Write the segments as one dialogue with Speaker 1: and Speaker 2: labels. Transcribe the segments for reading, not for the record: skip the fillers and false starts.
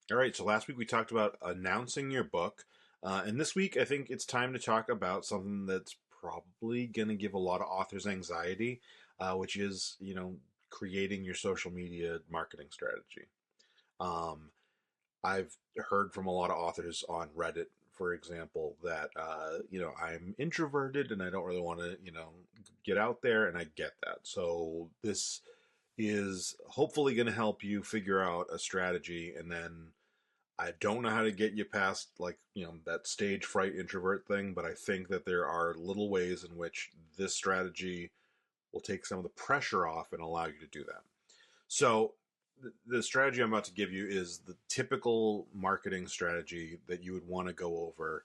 Speaker 1: All right, so last week we talked about announcing your book. And this week I think it's time to talk about something that's probably going to give a lot of authors anxiety, which is, creating your social media marketing strategy. Um, I've heard from a lot of authors on Reddit, for example, that, I'm introverted and I don't really want to, get out there, and I get that. So this is hopefully going to help you figure out a strategy, and then I don't know how to get you past, like, that stage fright introvert thing, but I think that there are little ways in which this strategy will take some of the pressure off and allow you to do that. So the strategy I'm about to give you is the typical marketing strategy that you would want to go over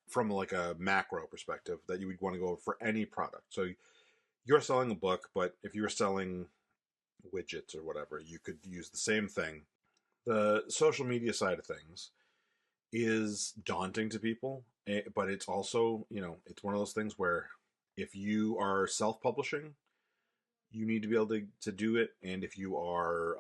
Speaker 1: from like a macro perspective, that you would want to go over for any product. So you're selling a book, but if you were selling widgets or whatever, you could use the same thing. The social media side of things is daunting to people, but it's also, it's one of those things where if you are self-publishing, you need to be able to do it. And if you're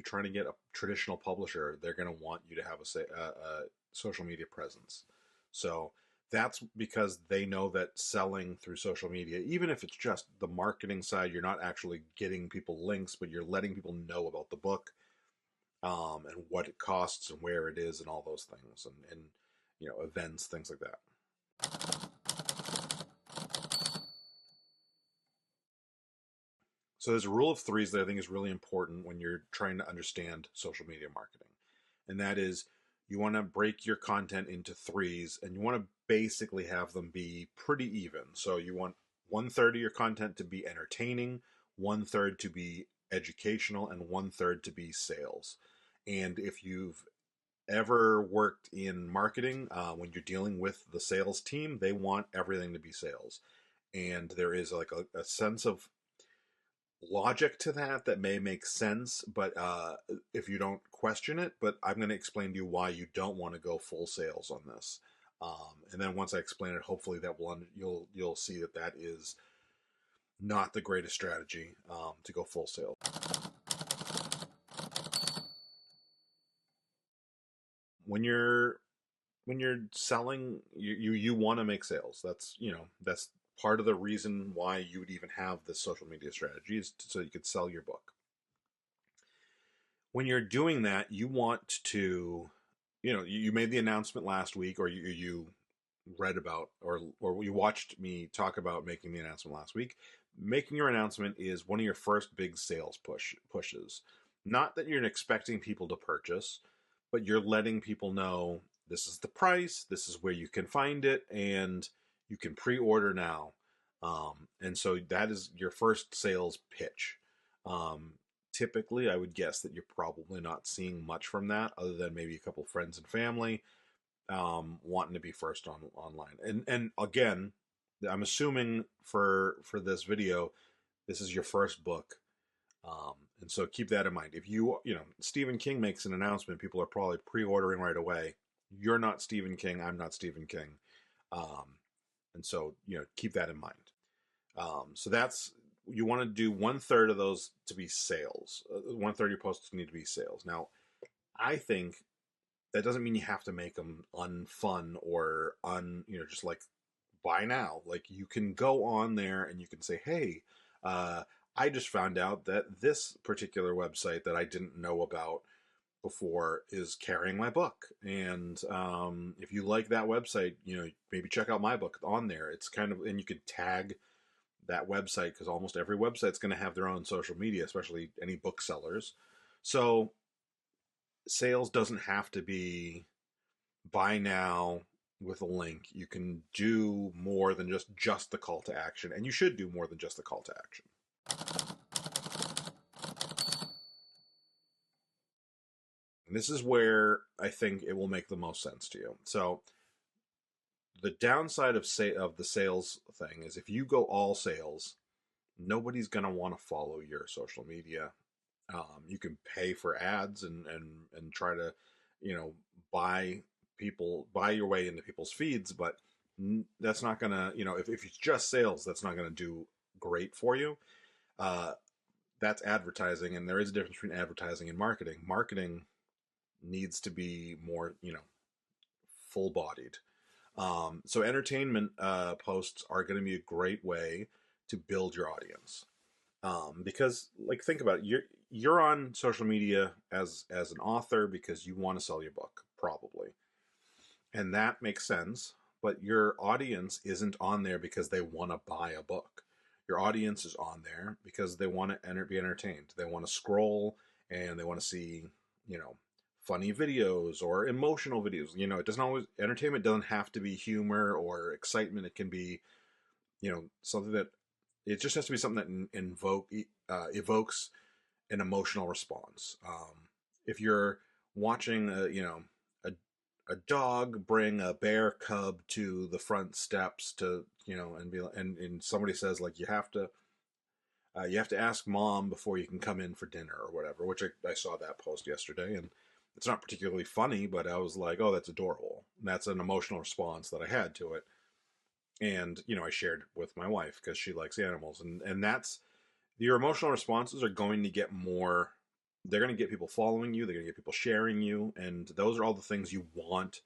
Speaker 1: trying to get a traditional publisher, they're going to want you to have a social media presence. So that's because they know that selling through social media, even if it's just the marketing side, you're not actually getting people links, but you're letting people know about the book, and what it costs and where it is and all those things, and events, things like that. So there's a rule of threes that I think is really important when you're trying to understand social media marketing. And that is, you want to break your content into threes, and you want to basically have them be pretty even. So you want one third of your content to be entertaining, one third to be educational, and one third to be sales. And if you've ever worked in marketing, when you're dealing with the sales team, they want everything to be sales. And there is like a sense of logic to that may make sense, but if you don't question it. But I'm going to explain to you why you don't want to go full sales on this. And then once I explain it, hopefully that will you'll see that is not the greatest strategy, to go full sales. When you're selling, you want to make sales. That's part of the reason why you would even have this social media strategy, is so you could sell your book. When you're doing that, you want to, you made the announcement last week, or you read about, or you watched me talk about making the announcement last week. Making your announcement is one of your first big sales pushes. Not that you're expecting people to purchase, but you're letting people know this is the price, this is where you can find it, and you can pre-order now. And so that is your first sales pitch. Um, Typically, I would guess that you're probably not seeing much from that, other than maybe a couple friends and family, wanting to be first online. And again, I'm assuming for this video, this is your first book. And so keep that in mind. If Stephen King makes an announcement, people are probably pre-ordering right away. You're not Stephen King. I'm not Stephen King. Um, and so, keep that in mind. So that's, you want to do one third of those to be sales. One third of your posts need to be sales. Now, I think that doesn't mean you have to make them unfun or just like buy now. Like, you can go on there and you can say, hey, I just found out that this particular website that I didn't know about before is carrying my book. And if you like that website, maybe check out my book on there. It's kind of, and you could tag that website, because almost every website's going to have their own social media, especially any booksellers. So sales doesn't have to be buy now with a link. You can do more than just the call to action, and you should do more than just the call to action. And this is where I think it will make the most sense to you. So the downside of the sales thing is, if you go all sales, nobody's going to want to follow your social media. You can pay for ads and try to, buy buy your way into people's feeds, but that's not going to, if it's just sales, that's not going to do great for you. That's advertising, and there is a difference between advertising and marketing. Marketing, needs to be more, full bodied. So entertainment posts are going to be a great way to build your audience. Because like think about it, you're on social media as an author because you want to sell your book, probably. And that makes sense, but your audience isn't on there because they want to buy a book. Your audience is on there because they want to be entertained. They want to scroll and they want to see, you know, funny videos or emotional videos. It doesn't always entertainment doesn't have to be humor or excitement. It can be, something that it just has to be something that evokes an emotional response. If you're watching, a a dog bring a bear cub to the front steps to, and somebody says like you have to ask mom before you can come in for dinner or whatever, which I saw that post yesterday, and it's not particularly funny, but I was like, oh, that's adorable. And that's an emotional response that I had to it. And, I shared it with my wife because she likes animals. And that's your emotional responses are going to get more, they're going to get people following you, they're going to get people sharing you. And those are all the things you want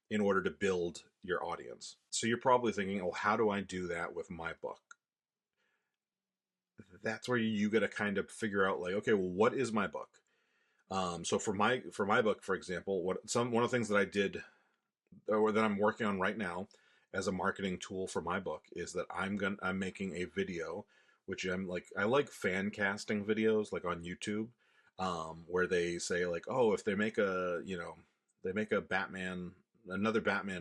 Speaker 1: in order to build your audience. So you're probably thinking, oh, how do I do that with my book? That's where you got to kind of figure out like, okay, well, what is my book? So for my book, for example, one of the things that I did or that I'm working on right now as a marketing tool for my book is that I'm making a video, which I like fan casting videos like on YouTube, where they say like, oh, if they make another Batman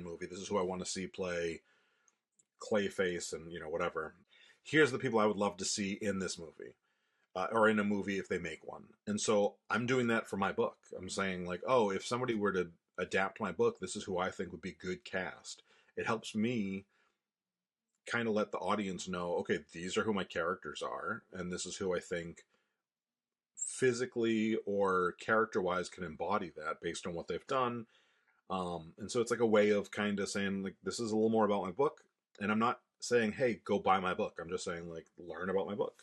Speaker 1: movie, this is who I want to see play Clayface and whatever. Here's the people I would love to see in this movie. Or in a movie if they make one. And so I'm doing that for my book. I'm saying like, oh, if somebody were to adapt my book, this is who I think would be good cast. It helps me kind of let the audience know, okay, these are who my characters are, and this is who I think physically or character wise can embody that based on what they've done. And so it's like a way of kind of saying like, this is a little more about my book. And I'm not saying, hey, go buy my book. I'm just saying like, learn about my book.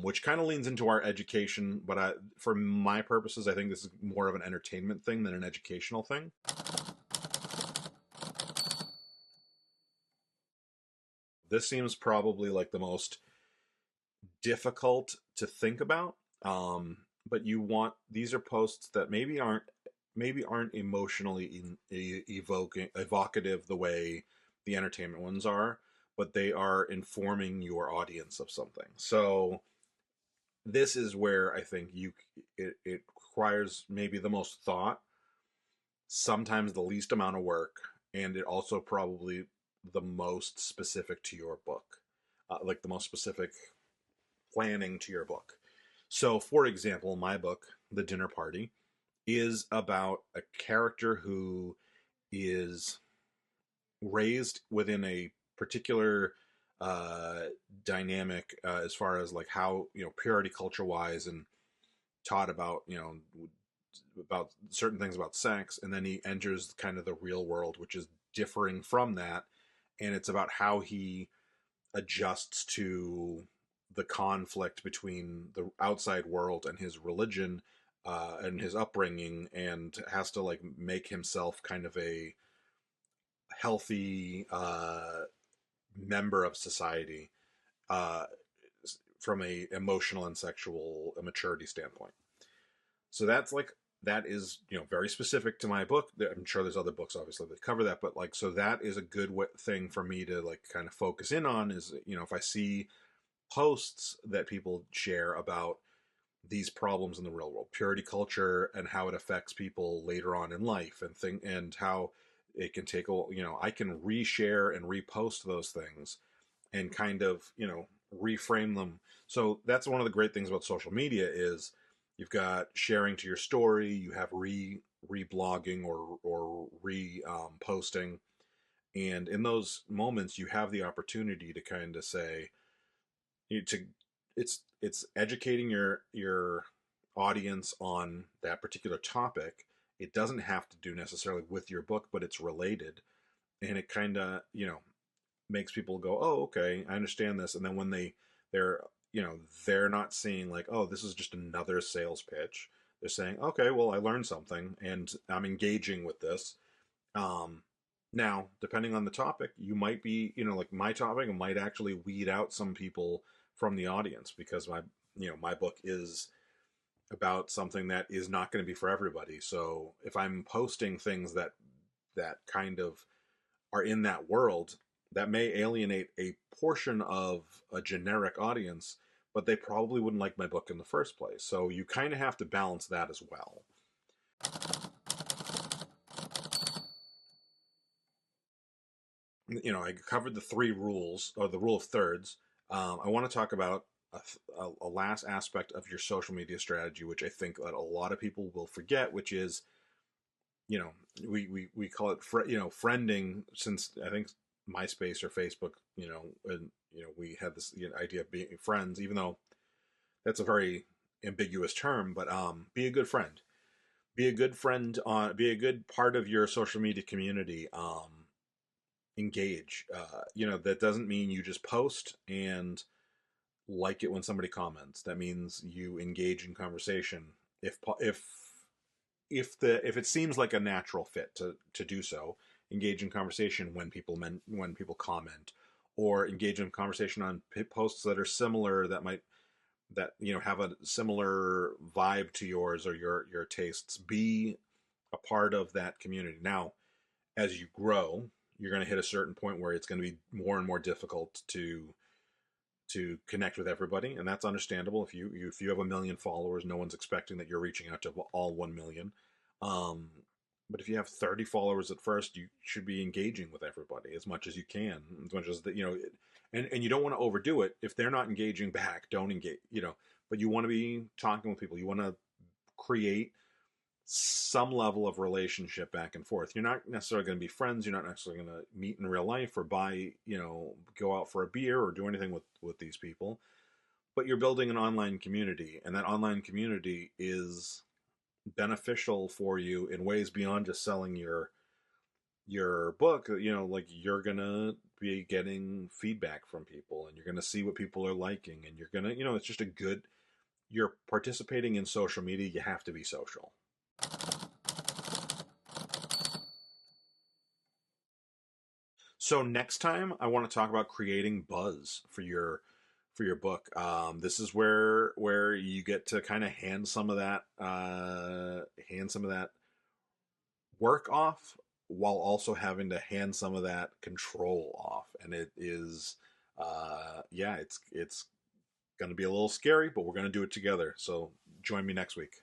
Speaker 1: Which kind of leans into our education, but for my purposes, I think this is more of an entertainment thing than an educational thing. This seems probably like the most difficult to think about, but these are posts that maybe aren't emotionally evocative the way the entertainment ones are, but they are informing your audience of something. So this is where I think it requires maybe the most thought, sometimes the least amount of work, and it also probably the most specific to your book, like the most specific planning to your book. So, for example, my book, The Dinner Party, is about a character who is raised within a particular uh, dynamic, as far as like how purity culture wise, and taught about about certain things about sex, and then he enters kind of the real world, which is differing from that, and it's about how he adjusts to the conflict between the outside world and his religion, and his upbringing, and has to like make himself kind of a healthy member of society, uh, from a emotional and sexual maturity standpoint. So that is very specific to my book. I'm sure there's other books obviously that cover that, but like so that is a good thing for me to like kind of focus in on is if I see posts that people share about these problems in the real world, purity culture, and how it affects people later on in life, and how it can take I can reshare and repost those things and kind of reframe them. So that's one of the great things about social media is you've got sharing to your story, you have reblogging or re posting, and in those moments you have the opportunity to kind of say to it's educating your audience on that particular topic. It doesn't have to do necessarily with your book, but it's related, and it kind of makes people go, oh, okay, I understand this. And then when they're they're not seeing like, oh, this is just another sales pitch. They're saying, okay, well, I learned something and I'm engaging with this. Um, Now, depending on the topic, you might be, like my topic might actually weed out some people from the audience because my book is about something that is not going to be for everybody. So if I'm posting things that kind of are in that world, that may alienate a portion of a generic audience, but they probably wouldn't like my book in the first place. So you kind of have to balance that as well. I covered the three rules or the rule of thirds. I want to talk about a last aspect of your social media strategy, which I think that a lot of people will forget, which is, you know, we call it, friending, since I think MySpace or Facebook, and, we had this idea of being friends, even though that's a very ambiguous term, but be a good friend. Be a good part of your social media community. Engage. That doesn't mean you just post and like it when somebody comments. That means you engage in conversation. If it seems like a natural fit to do so, engage in conversation when people comment, or engage in conversation on posts that are similar, that have a similar vibe to yours or your tastes. Be a part of that community. Now, as you grow, you're going to hit a certain point where it's going to be more and more difficult to connect with everybody, and that's understandable. If you have 1 million followers, no one's expecting that you're reaching out to all 1 million. Um, but if you have 30 followers at first, you should be engaging with everybody as much as you can, as much as and you don't want to overdo it. If they're not engaging back, don't engage. But you want to be talking with people. You want to create some level of relationship back and forth. You're not necessarily going to be friends. You're not necessarily going to meet in real life or go out for a beer or do anything with these people. But you're building an online community, and that online community is beneficial for you in ways beyond just selling your book. Like, you're gonna be getting feedback from people, and you're gonna see what people are liking, and you're gonna, it's just a good. You're participating in social media. You have to be social. So next time, I want to talk about creating buzz for your book. This is where you get to kind of hand some of that work off, while also having to hand some of that control off. And it is, yeah, it's going to be a little scary, but we're going to do it together. So join me next week.